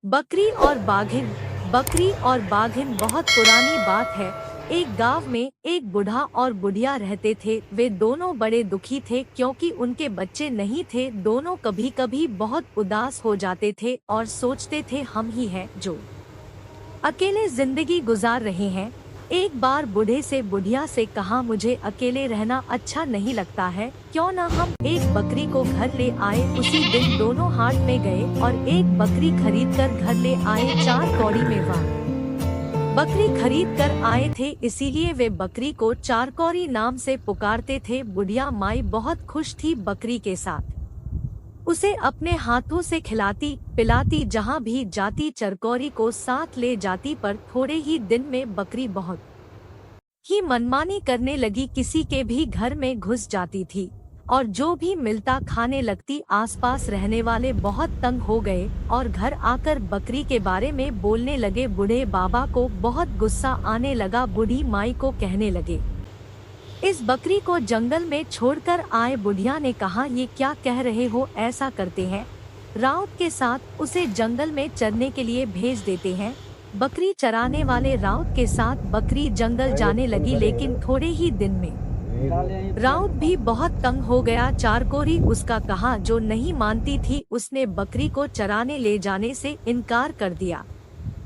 बकरी और बाघिन। बकरी और बाघिन बहुत पुरानी बात है। एक गांव में एक बूढ़ा और बुढ़िया रहते थे। वे दोनों बड़े दुखी थे क्योंकि उनके बच्चे नहीं थे। दोनों कभी कभी बहुत उदास हो जाते थे और सोचते थे हम ही हैं जो अकेले जिंदगी गुजार रहे हैं। एक बार बूढ़े से बुढ़िया से कहा, मुझे अकेले रहना अच्छा नहीं लगता है, क्यों न हम एक बकरी को घर ले आए। उसी दिन दोनों हाट में गए और एक बकरी खरीद कर घर ले आए। 4 कौड़ी में वह बकरी खरीद कर आए थे, इसीलिए वे बकरी को चारकौरी नाम से पुकारते थे। बुढ़िया माई बहुत खुश थी बकरी के साथ। उसे अपने हाथों से खिलाती पिलाती, जहाँ भी जाती चरकौरी को साथ ले जाती। पर थोड़े ही दिन में बकरी बहुत ही मनमानी करने लगी, किसी के भी घर में घुस जाती थी और जो भी मिलता खाने लगती। आसपास रहने वाले बहुत तंग हो गए और घर आकर बकरी के बारे में बोलने लगे। बूढ़े बाबा को बहुत गुस्सा आने लगा। बूढ़ी माई को कहने लगे, इस बकरी को जंगल में छोड़कर आए। बुढ़िया ने कहा, ये क्या कह रहे हो, ऐसा करते हैं राउत के साथ उसे जंगल में चरने के लिए भेज देते हैं। बकरी चराने वाले राउत के साथ बकरी जंगल जाने लगी, लेकिन थोड़े ही दिन में राउत भी बहुत तंग हो गया। चारकोरी उसका कहा जो नहीं मानती थी, उसने बकरी को चराने ले जाने से इनकार कर दिया।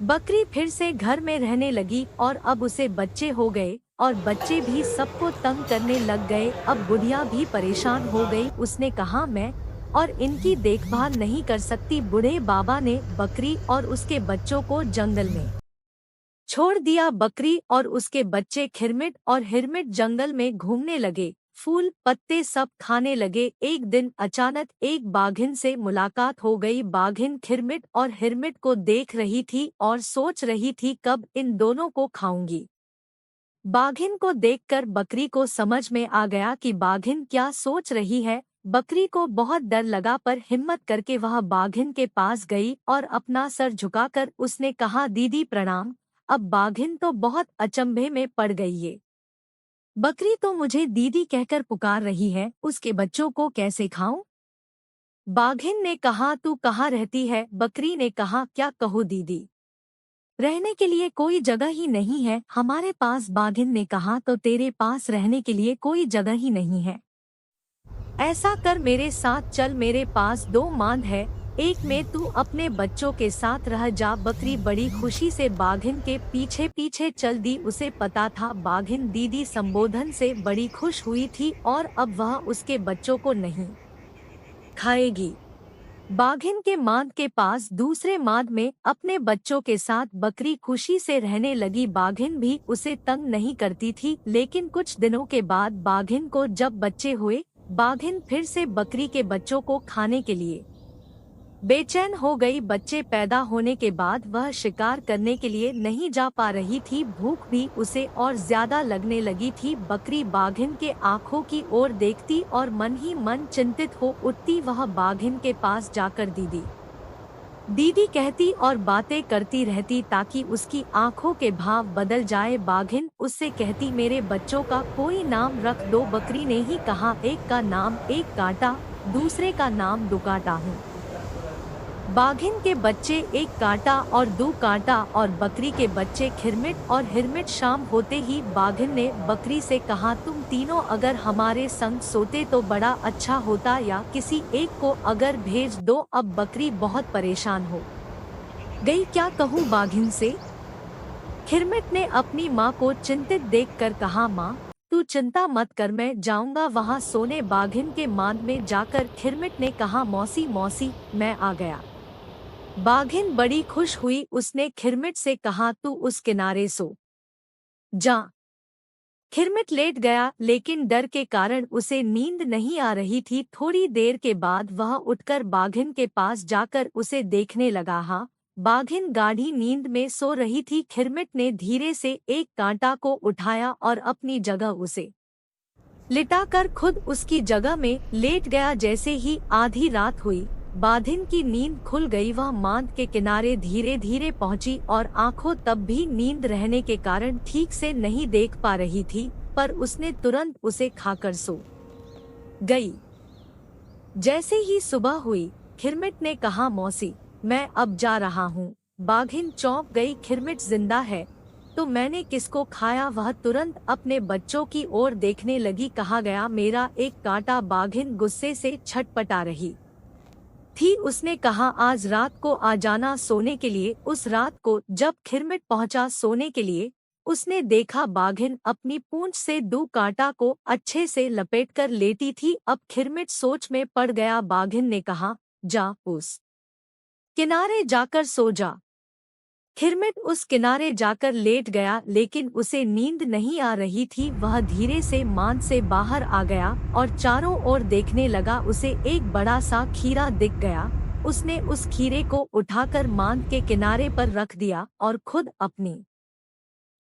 बकरी फिर से घर में रहने लगी और अब उसे बच्चे हो गए और बच्चे भी सबको तंग करने लग गए। अब बुढ़िया भी परेशान हो गई। उसने कहा, मैं और इनकी देखभाल नहीं कर सकती। बूढ़े बाबा ने बकरी और उसके बच्चों को जंगल में छोड़ दिया। बकरी और उसके बच्चे खिरमिट और हिरमिट जंगल में घूमने लगे, फूल पत्ते सब खाने लगे। एक दिन अचानक एक बाघिन से मुलाकात हो गई। बाघिन खिरमिट और हिरमिट को देख रही थी और सोच रही थी, कब इन दोनों को खाऊंगी। बाघिन को देखकर बकरी को समझ में आ गया कि बाघिन क्या सोच रही है। बकरी को बहुत डर लगा, पर हिम्मत करके वह बाघिन के पास गई और अपना सर झुकाकर उसने कहा, दीदी प्रणाम। अब बाघिन तो बहुत अचंभे में पड़ गई। ये बकरी तो मुझे दीदी कहकर पुकार रही है, उसके बच्चों को कैसे खाऊं? बाघिन ने कहा, तू कहाँ रहती है? बकरी ने कहा, क्या कहूँ दीदी, रहने के लिए कोई जगह ही नहीं है हमारे पास। बाघिन ने कहा, तो तेरे पास रहने के लिए कोई जगह ही नहीं है? ऐसा कर मेरे साथ चल, मेरे पास 2 मांद है, एक में तू अपने बच्चों के साथ रह जा। बकरी बड़ी खुशी से बाघिन के पीछे पीछे चल दी। उसे पता था बाघिन दीदी संबोधन से बड़ी खुश हुई थी और अब वह उसके बच्चों को नहीं खाएगी। बाघिन के मांद के पास दूसरे मांद में अपने बच्चों के साथ बकरी खुशी से रहने लगी। बाघिन भी उसे तंग नहीं करती थी, लेकिन कुछ दिनों के बाद बाघिन को जब बच्चे हुए, बाघिन फिर से बकरी के बच्चों को खाने के लिए बेचैन हो गई। बच्चे पैदा होने के बाद वह शिकार करने के लिए नहीं जा पा रही थी। भूख भी उसे और ज्यादा लगने लगी थी। बकरी बाघिन के आंखों की ओर देखती और मन ही मन चिंतित हो उठती। वह बाघिन के पास जाकर दीदी दीदी कहती और बातें करती रहती ताकि उसकी आंखों के भाव बदल जाए। बाघिन उससे कहती, मेरे बच्चों का कोई नाम रख दो। बकरी ने ही कहा, एक का नाम एक कांटा, दूसरे का नाम दुकाटा हूँ। बाघिन के बच्चे एक कांटा और 2 कांटा और बकरी के बच्चे खिरमिट और हिरमिट। शाम होते ही बाघिन ने बकरी से कहा, तुम तीनों अगर हमारे संग सोते तो बड़ा अच्छा होता, या किसी एक को अगर भेज दो। अब बकरी बहुत परेशान हो गई, क्या कहूँ बाघिन से। खिरमिट ने अपनी माँ को चिंतित देखकर कहा, माँ तू चिंता मत कर, मैं जाऊंगा वहाँ सोने। बाघिन के मांद में जाकर खिरमिट ने कहा, मौसी मौसी मैं आ गया। बाघिन बड़ी खुश हुई। उसने खिरमिट से कहा, तू उस किनारे सो जा। खिरमिट लेट गया, लेकिन डर के कारण उसे नींद नहीं आ रही थी। थोड़ी देर के बाद वह उठकर बाघिन के पास जाकर उसे देखने लगा। हाँ, बाघिन गाढ़ी नींद में सो रही थी। खिरमिट ने धीरे से एक कांटा को उठाया और अपनी जगह उसे लिटाकर खुद उसकी जगह में लेट गया। जैसे ही आधी रात हुई, बाघिन की नींद खुल गई। वह मांद के किनारे धीरे धीरे पहुंची और आंखों तब भी नींद रहने के कारण ठीक से नहीं देख पा रही थी, पर उसने तुरंत उसे खाकर सो गई। जैसे ही सुबह हुई, खिरमिट ने कहा, मौसी मैं अब जा रहा हूँ। बाघिन चौंक गई, खिरमिट जिंदा है तो मैंने किसको खाया? वह तुरंत अपने बच्चों की ओर देखने लगी। कहा गया मेरा एक कांटा। बाघिन गुस्से से छटपटा रही थी। उसने कहा आज रात को आ जाना सोने के लिए। उस रात को जब खिरमिट पहुंचा सोने के लिए, उसने देखा बाघिन अपनी पूंछ से दो कांटा को अच्छे से लपेटकर लेटी थी। अब खिरमिट सोच में पड़ गया। बाघिन ने कहा जा उस किनारे जाकर सो जा। खिरमिट उस किनारे जाकर लेट गया, लेकिन उसे नींद नहीं आ रही थी। वह धीरे से मांद से बाहर आ गया और चारों ओर देखने लगा। उसे एक बड़ा सा खीरा दिख गया। उसने उस खीरे को उठाकर मांद के किनारे पर रख दिया और खुद अपनी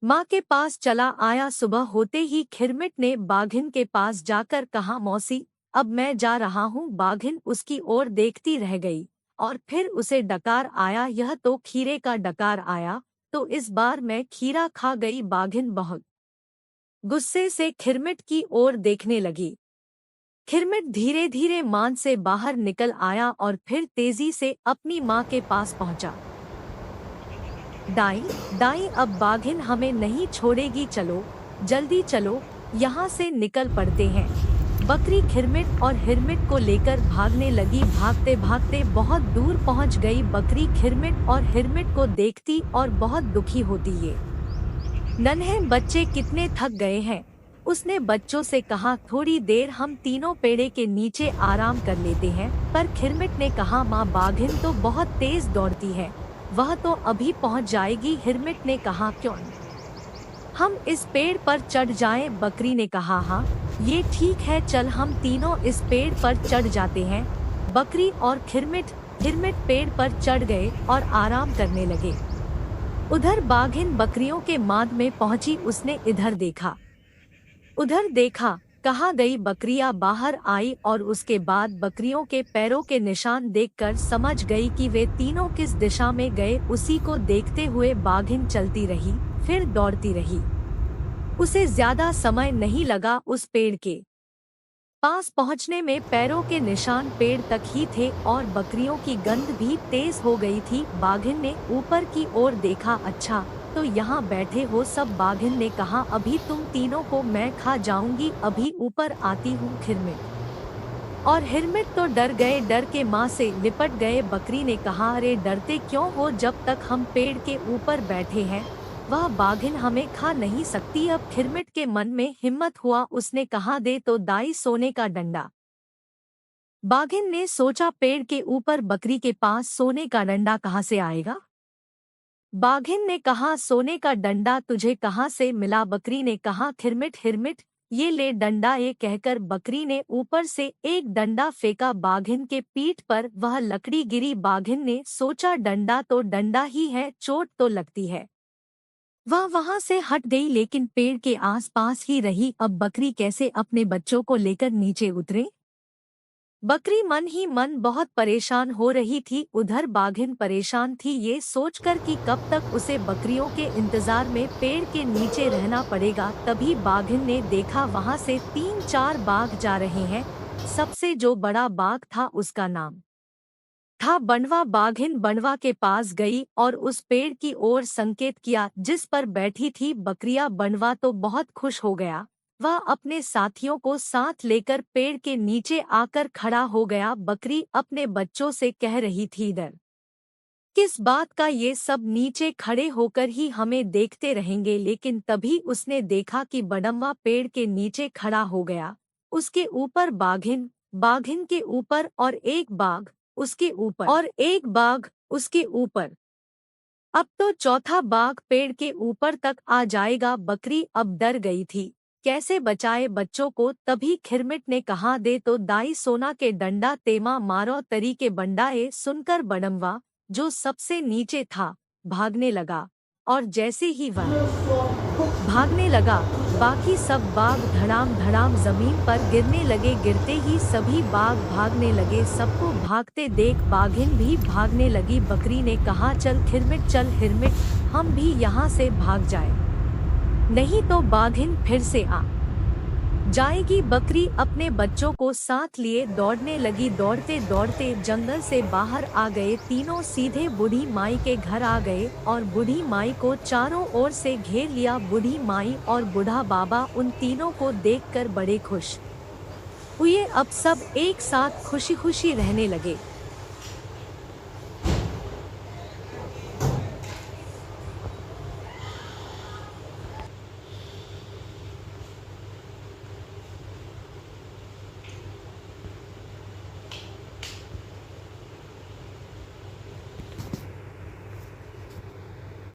माँ के पास चला आया। सुबह होते ही खिरमिट ने बाघिन के पास जाकर कहा मौसी, अब मैं जा रहा हूँ। बाघिन उसकी ओर देखती रह गई और फिर उसे डकार आया। यह तो खीरे का डकार आया, तो इस बार मैं खीरा खा गई। बाघिन बहुत गुस्से से खिरमिट की ओर देखने लगी। खिरमिट धीरे धीरे मांद से बाहर निकल आया और फिर तेजी से अपनी माँ के पास पहुंचा। दाई दाई, अब बाघिन हमें नहीं छोड़ेगी, चलो जल्दी चलो, यहाँ से निकल पड़ते हैं। बकरी खिरमिट और हिरमिट को लेकर भागने लगी। भागते भागते बहुत दूर पहुँच गई। बकरी खिरमिट और हिरमिट को देखती और बहुत दुखी होती। ये नन्हे बच्चे कितने थक गए हैं। उसने बच्चों से कहा थोड़ी देर हम तीनों पेड़े के नीचे आराम कर लेते हैं। पर खिरमिट ने कहा माँ, बाघिन तो बहुत तेज दौड़ती है, वह तो अभी पहुंच जाएगी। हिरमिट ने कहा क्यों हम इस पेड़ पर चढ़ जाएं? बकरी ने कहा हाँ ये ठीक है, चल हम तीनों इस पेड़ पर चढ़ जाते हैं। बकरी और हिरमिट पेड़ पर चढ़ गए और आराम करने लगे। उधर बाघिन बकरियों के माद में पहुंची। उसने इधर देखा उधर देखा, कहाँ गई बकरियां बाहर आई और उसके बाद बकरियों के पैरों के निशान देखकर समझ गई कि वे तीनों किस दिशा में गए। उसी को देखते हुए बाघिन चलती रही, फिर दौड़ती रही। उसे ज्यादा समय नहीं लगा। उस पेड़ के पास पहुंचने में पैरों के निशान पेड़ तक ही थे और बकरियों की गंध भी तेज हो गई थी। बाघिन ने ऊपर की ओर देखा, अच्छा तो यहाँ बैठे हो सब। बाघिन ने कहा अभी तुम तीनों को मैं खा जाऊंगी, अभी ऊपर आती हूँ। खिरमिट और हिरमिट तो डर गए, डर के माँ से लिपट गए। बकरी ने कहा अरे डरते क्यों हो, जब तक हम पेड़ के ऊपर बैठे हैं वह बाघिन हमें खा नहीं सकती। अब खिरमिट के मन में हिम्मत हुआ। उसने कहा दे तो दाई सोने का डंडा। बाघिन ने सोचा पेड़ के ऊपर बकरी के पास सोने का डंडा कहाँ से आएगा। बाघिन ने कहा सोने का डंडा तुझे कहाँ से मिला। बकरी ने कहा हिरमिट ये ले डंडा। ये कहकर बकरी ने ऊपर से एक डंडा फेंका बाघिन के पीठ पर। वह लकड़ी गिरी। बाघिन ने सोचा डंडा तो डंडा ही है, चोट तो लगती है। वह वहां से हट गई, लेकिन पेड़ के आसपास ही रही। अब बकरी कैसे अपने बच्चों को लेकर नीचे उतरे। बकरी मन ही मन बहुत परेशान हो रही थी। उधर बाघिन परेशान थी ये सोचकर कि कब तक उसे बकरियों के इंतजार में पेड़ के नीचे रहना पड़ेगा। तभी बाघिन ने देखा वहां से 3-4 बाघ जा रहे हैं। सबसे जो बड़ा बाघ था उसका नाम था बंडवा। बाघिन बंडवा के पास गई और उस पेड़ की ओर संकेत किया जिस पर बैठी थी बकरियां। बंडवा तो बहुत खुश हो गया। वह अपने साथियों को साथ लेकर पेड़ के नीचे आकर खड़ा हो गया। बकरी अपने बच्चों से कह रही थी डर किस बात का, ये सब नीचे खड़े होकर ही हमें देखते रहेंगे। लेकिन तभी उसने देखा कि बंडवा पेड़ के नीचे खड़ा हो गया। उसके ऊपर बाघिन के ऊपर और एक बाघ उसके ऊपर और एक बाघ उसके ऊपर। अब तो चौथा बाघ पेड़ के ऊपर तक आ जाएगा। बकरी अब डर गई थी, कैसे बचाए बच्चों को। तभी खिरमिट ने कहा दे तो दाई सोना के डंडा तेमा मारो तरीके बंडाए। सुनकर बड़म्बा जो सबसे नीचे था भागने लगा और जैसे ही वह भागने लगा बाकी सब बाघ धड़ाम धड़ाम जमीन पर गिरने लगे। गिरते ही सभी बाघ भागने लगे। सबको भागते देख बाघिन भी भागने लगी। बकरी ने कहा चल खिरमिट, चल हिरमिट, हम भी यहाँ से भाग जाए, नहीं तो बाघिन फिर से आ जाएगी बकरी अपने बच्चों को साथ लिए दौड़ने लगी। दौड़ते दौड़ते जंगल से बाहर आ गए तीनों सीधे बूढ़ी माई के घर आ गए और बूढ़ी माई को चारों ओर से घेर लिया। बूढ़ी माई और बूढ़ा बाबा उन तीनों को देखकर बड़े खुश हुए। अब सब एक साथ खुशी खुशी रहने लगे।